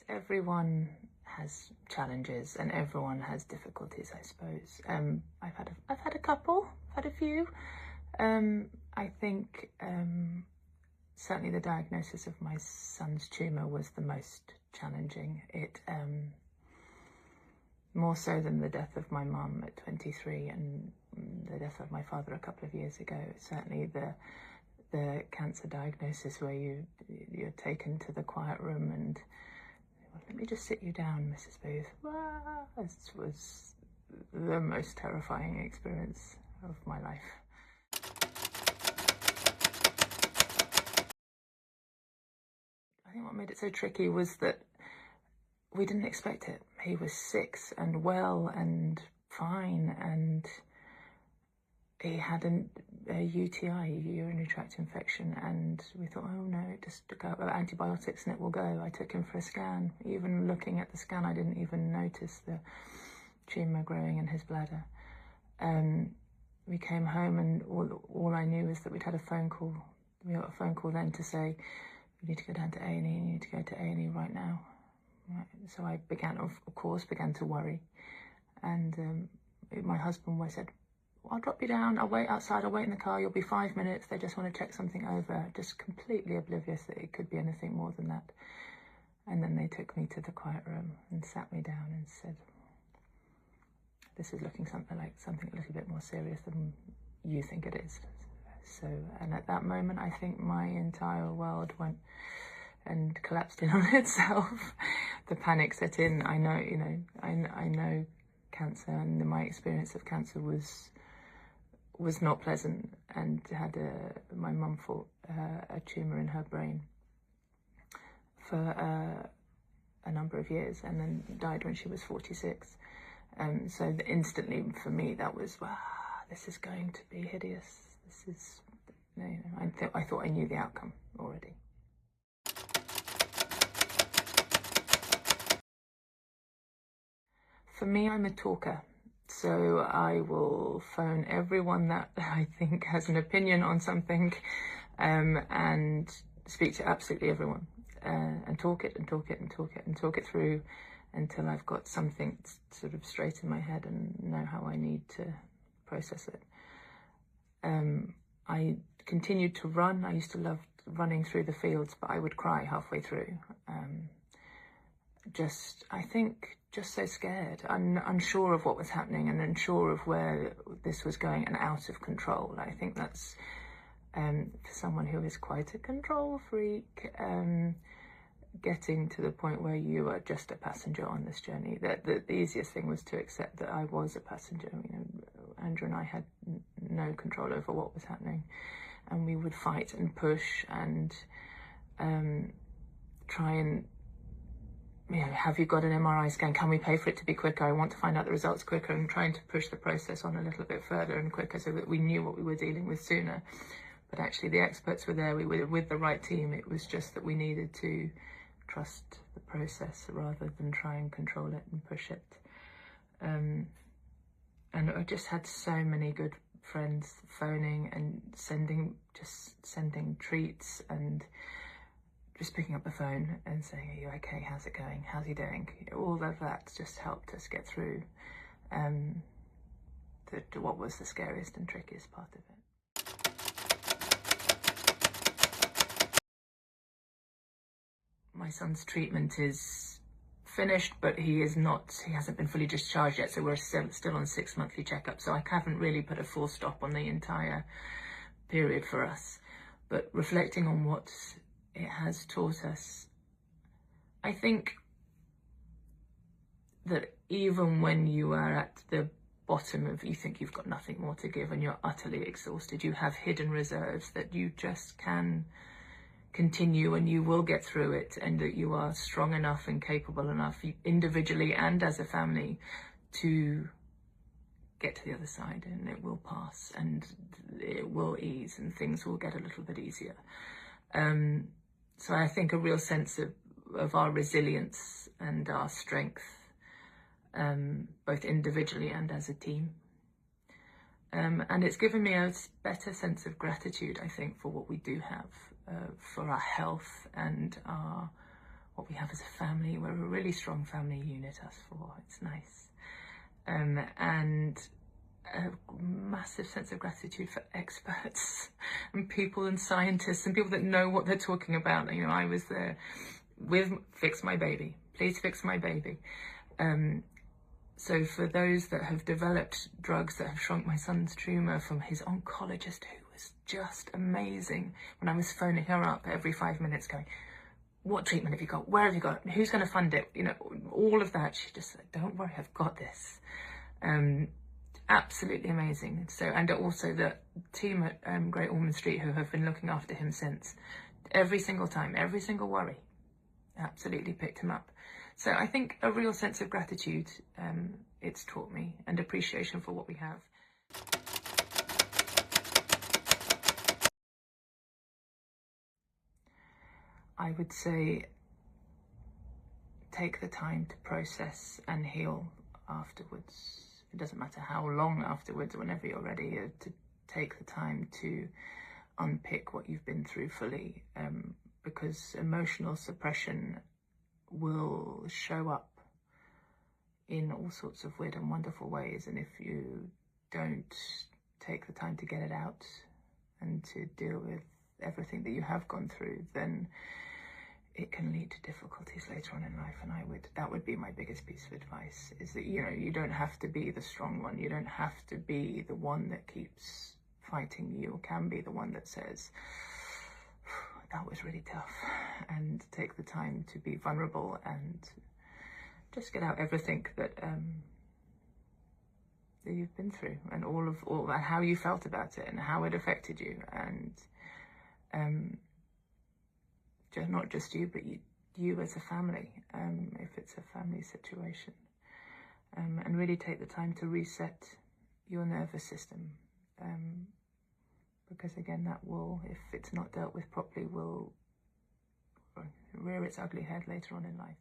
Everyone has challenges and everyone has difficulties, I suppose. I've had a couple, I've had a few. I think certainly the diagnosis of my son's tumour was the most challenging. It more so than the death of my mum at 23 and the death of my father a couple of years ago. Certainly the cancer diagnosis where you're taken to the quiet room and let me just sit you down, Mrs. Booth. This was the most terrifying experience of my life. I think what made it so tricky was that we didn't expect it. He was 6 and well and fine, and he had a UTI, urinary tract infection, and we thought, oh no, just go antibiotics and it will go. I took him for a scan. Even looking at the scan, I didn't even notice the tumour growing in his bladder. We came home and all I knew was that we'd had a phone call. We got a phone call then to say, you need to go down to A&E, you need to go to A&E right now. Right. So I began to worry. And my husband said, I'll drop you down, I'll wait outside, I'll wait in the car, you'll be 5 minutes, they just want to check something over, just completely oblivious that it could be anything more than that. And then they took me to the quiet room and sat me down and said, this is looking something a little bit more serious than you think it is. So, and at that moment, I think my entire world went and collapsed in on itself. The panic set in. I know cancer, and my experience of cancer was not pleasant, and my mum fought a tumour in her brain for a number of years and then died when she was 46. So instantly for me that was, this is going to be hideous. This is, I thought I knew the outcome already. For me, I'm a talker. So I will phone everyone that I think has an opinion on something and speak to absolutely everyone and talk it through until I've got something sort of straight in my head and know how I need to process it. I continued to run. I used to love running through the fields, but I would cry halfway through. I think just so scared, unsure of what was happening and unsure of where this was going and out of control. I think that's, for someone who is quite a control freak, getting to the point where you are just a passenger on this journey. The easiest thing was to accept that I was a passenger. Andrew and I had no control over what was happening, and we would fight and push and try and, have you got an MRI scan? Can we pay for it to be quicker? I want to find out the results quicker, and trying to push the process on a little bit further and quicker so that we knew what we were dealing with sooner. But actually the experts were there, we were with the right team. It was just that we needed to trust the process rather than try and control it and push it. And I just had so many good friends phoning and sending treats and just picking up the phone and saying, are you okay? How's it going? How's he doing? All of that just helped us get through to what was the scariest and trickiest part of it. My son's treatment is finished, but he hasn't been fully discharged yet, so we're still on 6 monthly checkups, so I haven't really put a full stop on the entire period for us. But reflecting on what it has taught us, I think that even when you are at the bottom of, you think you've got nothing more to give and you're utterly exhausted, you have hidden reserves that you just can continue and you will get through it, and that you are strong enough and capable enough individually and as a family to get to the other side, and it will pass and it will ease and things will get a little bit easier. So I think a real sense of our resilience and our strength, both individually and as a team. And it's given me a better sense of gratitude, I think, for what we do have, for our health and our what we have as a family. We're a really strong family unit, us four. It's nice. And a massive sense of gratitude for experts and people and scientists and people that know what they're talking about. You know, I was there with Fix My Baby. Please fix my baby. So for those that have developed drugs that have shrunk my son's tumour, from his oncologist, who was just amazing, when I was phoning her up every 5 minutes going, what treatment have you got? Where have you got? Who's going to fund it? You know, all of that. She just said, don't worry, I've got this. Absolutely amazing. So, and also the team at Great Ormond Street, who have been looking after him since, every single time, every single worry, absolutely picked him up. So I think a real sense of gratitude it's taught me, and appreciation for what we have. I would say take the time to process and heal afterwards. It doesn't matter how long afterwards, whenever you're ready, to take the time to unpick what you've been through fully, because emotional suppression will show up in all sorts of weird and wonderful ways, and if you don't take the time to get it out and to deal with everything that you have gone through, then it can lead to difficulties later on in life. And that would be my biggest piece of advice, is that, you know, you don't have to be the strong one. You don't have to be the one that keeps fighting. You can be the one that says, that was really tough, and take the time to be vulnerable and just get out everything that that you've been through, and all that, how you felt about it and how it affected you, and not just you, but you as a family, if it's a family situation, and really take the time to reset your nervous system, because again, that will, if it's not dealt with properly, will rear its ugly head later on in life.